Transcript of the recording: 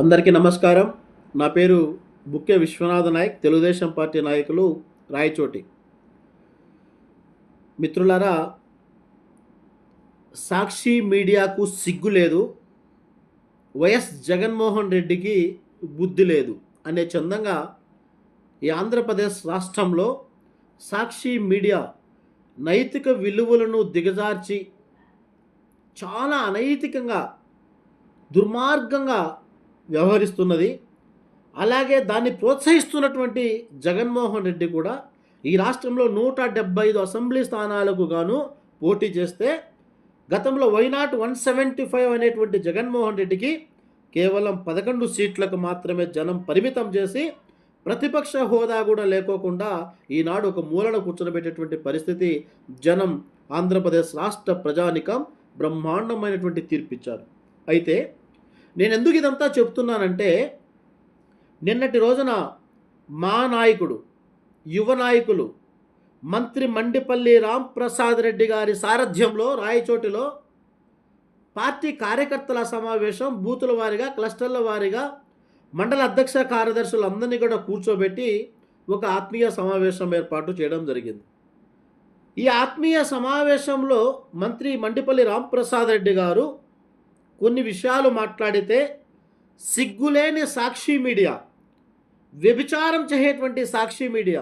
అందరికీ నమస్కారం. నా పేరు బుక్కె విశ్వనాథ నాయక్, తెలుగుదేశం పార్టీ నాయకులు, రాయచోటి. మిత్రులారా, సాక్షి మీడియాకు సిగ్గు లేదు, వైఎస్ జగన్మోహన్ రెడ్డికి బుద్ధి లేదు అనే చందంగా ఈ ఆంధ్రప్రదేశ్ రాష్ట్రంలో సాక్షి మీడియా నైతిక విలువలను దిగజార్చి చాలా అనైతికంగా, దుర్మార్గంగా వ్యవహరిస్తున్నది. అలాగే దాన్ని ప్రోత్సహిస్తున్నటువంటి జగన్మోహన్ రెడ్డి కూడా ఈ రాష్ట్రంలో 175 అసెంబ్లీ స్థానాలకు గాను పోటీ చేస్తే గతంలో వైనాట్ 175 అనేటువంటి జగన్మోహన్ రెడ్డికి కేవలం 11 సీట్లకు మాత్రమే జనం పరిమితం చేసి ప్రతిపక్ష హోదా కూడా లేకోకుండా ఈనాడు ఒక మూలన కూర్చోబెట్టేటువంటి పరిస్థితి జనం, ఆంధ్రప్రదేశ్ రాష్ట్ర ప్రజానికం బ్రహ్మాండమైనటువంటి తీర్పిచ్చారు. అయితే నేను ఎందుకు ఇదంతా చెప్తున్నానంటే, నిన్నటి రోజున మా నాయకుడు, యువ నాయకులు, మంత్రి మండిపల్లి రాంప్రసాద్ రెడ్డి గారి సారథ్యంలో రాయచోటిలో పార్టీ కార్యకర్తల సమావేశం, బూతుల వారీగా, క్లస్టర్ల వారీగా మండల అధ్యక్ష కార్యదర్శులందరినీ కూడా కూర్చోబెట్టి ఒక ఆత్మీయ సమావేశం ఏర్పాటు చేయడం జరిగింది. ఈ ఆత్మీయ సమావేశంలో మంత్రి మండిపల్లి రాంప్రసాద్ రెడ్డి గారు కొన్ని విషయాలు మాట్లాడితే, సిగ్గులేని సాక్షి మీడియా, వ్యభిచారం చేసేటువంటి సాక్షి మీడియా